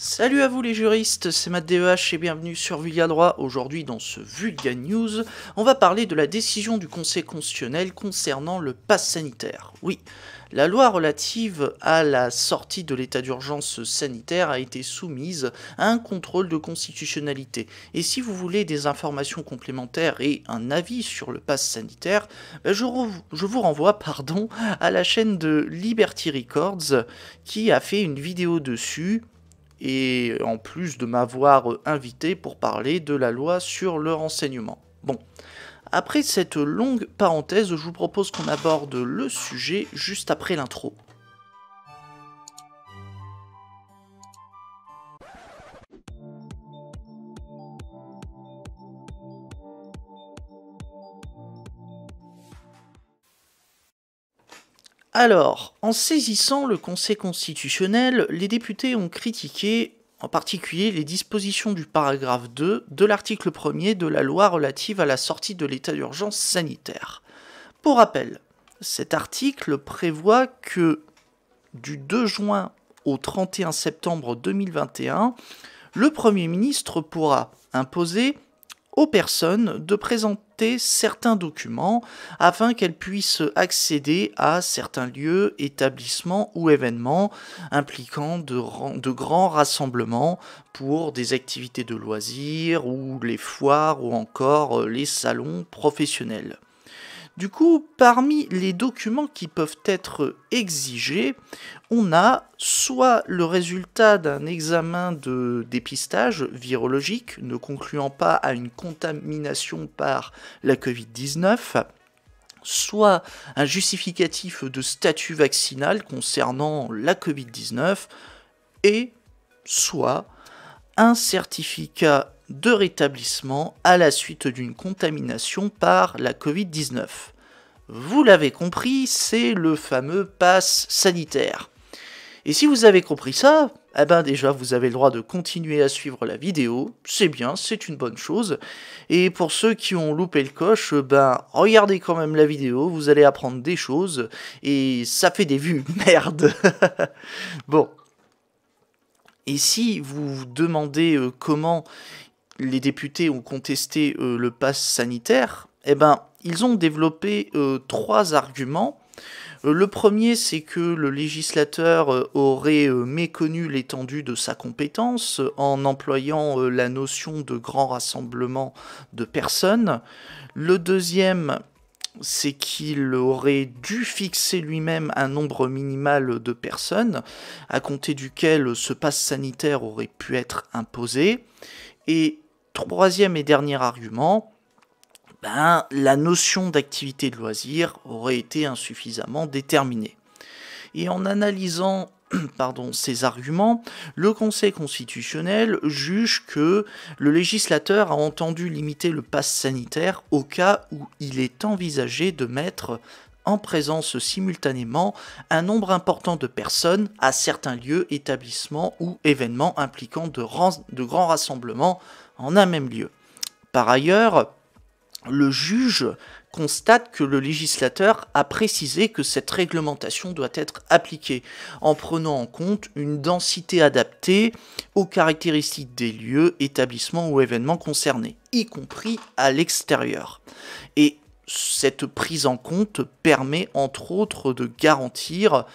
Salut à vous les juristes, c'est Matt DEH et bienvenue sur Vulga Droit. Aujourd'hui dans ce Vulga News, on va parler de la décision du Conseil constitutionnel concernant le pass sanitaire. Oui, la loi relative à la sortie de l'état d'urgence sanitaire a été soumise à un contrôle de constitutionnalité. Et si vous voulez des informations complémentaires et un avis sur le pass sanitaire, je vous renvoie à la chaîne de Liberty Records qui a fait une vidéo dessus. Et en plus de m'avoir invité pour parler de la loi sur le renseignement. Bon, après cette longue parenthèse, je vous propose qu'on aborde le sujet juste après l'intro. Alors, en saisissant le Conseil constitutionnel, les députés ont critiqué en particulier les dispositions du paragraphe 2 de l'article 1er de la loi relative à la sortie de l'état d'urgence sanitaire. Pour rappel, cet article prévoit que du 2 juin au 31 septembre 2021, le Premier ministre pourra imposer aux personnes de présenter certains documents afin qu'elles puissent accéder à certains lieux, établissements ou événements impliquant de grands rassemblements pour des activités de loisirs ou les foires ou encore les salons professionnels. Du coup, parmi les documents qui peuvent être exigés, on a soit le résultat d'un examen de dépistage virologique ne concluant pas à une contamination par la Covid-19, soit un justificatif de statut vaccinal concernant la Covid-19, et soit un certificat de rétablissement à la suite d'une contamination par la Covid-19. Vous l'avez compris, c'est le fameux pass sanitaire. Et si vous avez compris ça, eh ben déjà vous avez le droit de continuer à suivre la vidéo, c'est bien, c'est une bonne chose. Et pour ceux qui ont loupé le coche, regardez quand même la vidéo, vous allez apprendre des choses, et ça fait des vues, merde. Bon. Et si vous vous demandez comment les députés ont contesté le pass sanitaire, eh ben, ils ont développé 3 arguments. Le premier, c'est que le législateur aurait méconnu l'étendue de sa compétence en employant la notion de grand rassemblement de personnes. Le deuxième, c'est qu'il aurait dû fixer lui-même un nombre minimal de personnes, à compter duquel ce pass sanitaire aurait pu être imposé. Et troisième et dernier argument, la notion d'activité de loisir aurait été insuffisamment déterminée. Et en analysant ces arguments, le Conseil constitutionnel juge que le législateur a entendu limiter le pass sanitaire au cas où il est envisagé de mettre en présence simultanément un nombre important de personnes à certains lieux, établissements ou événements impliquant de grands rassemblements en un même lieu. Par ailleurs, le juge constate que le législateur a précisé que cette réglementation doit être appliquée en prenant en compte une densité adaptée aux caractéristiques des lieux, établissements ou événements concernés, y compris à l'extérieur. Et cette prise en compte permet entre autres de garantir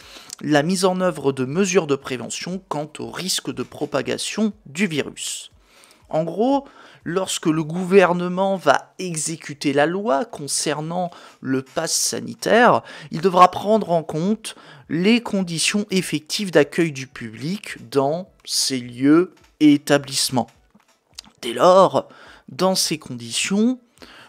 la mise en œuvre de mesures de prévention quant au risque de propagation du virus. En gros, lorsque le gouvernement va exécuter la loi concernant le pass sanitaire, il devra prendre en compte les conditions effectives d'accueil du public dans ces lieux et établissements. Dès lors, dans ces conditions,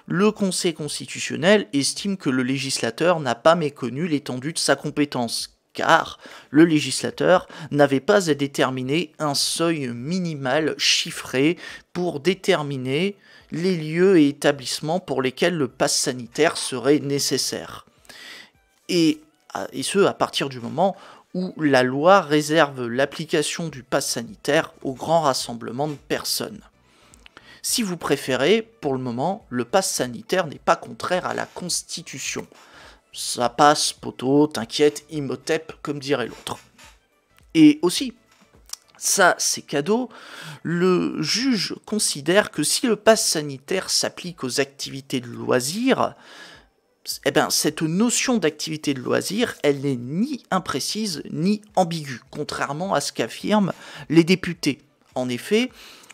le Conseil constitutionnel estime que le législateur n'a pas méconnu l'étendue de sa compétence, car le législateur n'avait pas à déterminer un seuil minimal chiffré pour déterminer les lieux et établissements pour lesquels le pass sanitaire serait nécessaire. Et ce, à partir du moment où la loi réserve l'application du pass sanitaire aux grands rassemblements de personnes. Si vous préférez, pour le moment, le pass sanitaire n'est pas contraire à la Constitution. Ça passe, poteau, t'inquiète, Imhotep, comme dirait l'autre. Et aussi, Ça, c'est cadeau. Le juge considère que si le pass sanitaire s'applique aux activités de loisirs, eh ben, cette notion d'activité de loisir, elle n'est ni imprécise ni ambiguë, contrairement à ce qu'affirment les députés. En effet,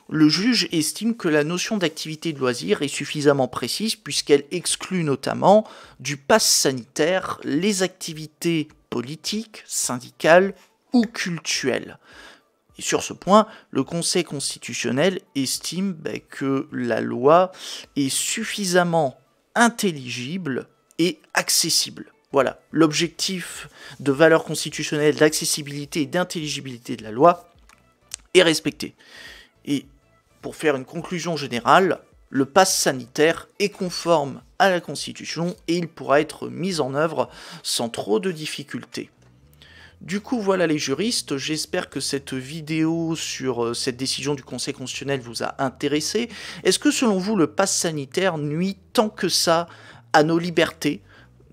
le juge estime que la notion d'activité de loisir est suffisamment précise puisqu'elle exclut notamment du pass sanitaire les activités politiques, syndicales ou cultuelles. Et sur ce point, le Conseil constitutionnel estime que la loi est suffisamment intelligible et accessible. Voilà, l'objectif de valeur constitutionnelle, d'accessibilité et d'intelligibilité de la loi est respecté. Et pour faire une conclusion générale, le pass sanitaire est conforme à la Constitution et il pourra être mis en œuvre sans trop de difficultés. Du coup, voilà les juristes, j'espère que cette vidéo sur cette décision du Conseil constitutionnel vous a intéressé. Est-ce que selon vous, le pass sanitaire nuit tant que ça à nos libertés ?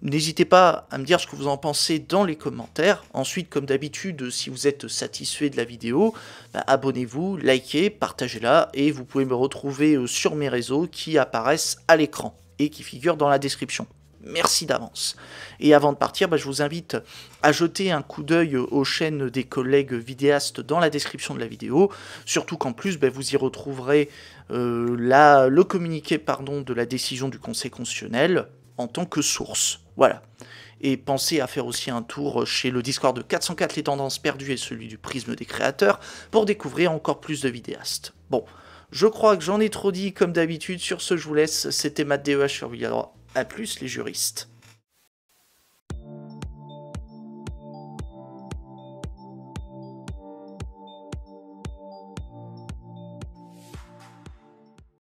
N'hésitez pas à me dire ce que vous en pensez dans les commentaires. Ensuite, comme d'habitude, si vous êtes satisfait de la vidéo, abonnez-vous, likez, partagez-la et vous pouvez me retrouver sur mes réseaux qui apparaissent à l'écran et qui figurent dans la description. Merci d'avance. Et avant de partir, je vous invite à jeter un coup d'œil aux chaînes des collègues vidéastes dans la description de la vidéo. Surtout qu'en plus, vous y retrouverez le communiqué de la décision du Conseil constitutionnel en tant que source. Voilà. Et pensez à faire aussi un tour chez le Discord de 404 les tendances perdues et celui du prisme des créateurs pour découvrir encore plus de vidéastes. Bon, je crois que j'en ai trop dit comme d'habitude. Sur ce, je vous laisse. C'était Matt DEH sur Villadroit. A plus les juristes.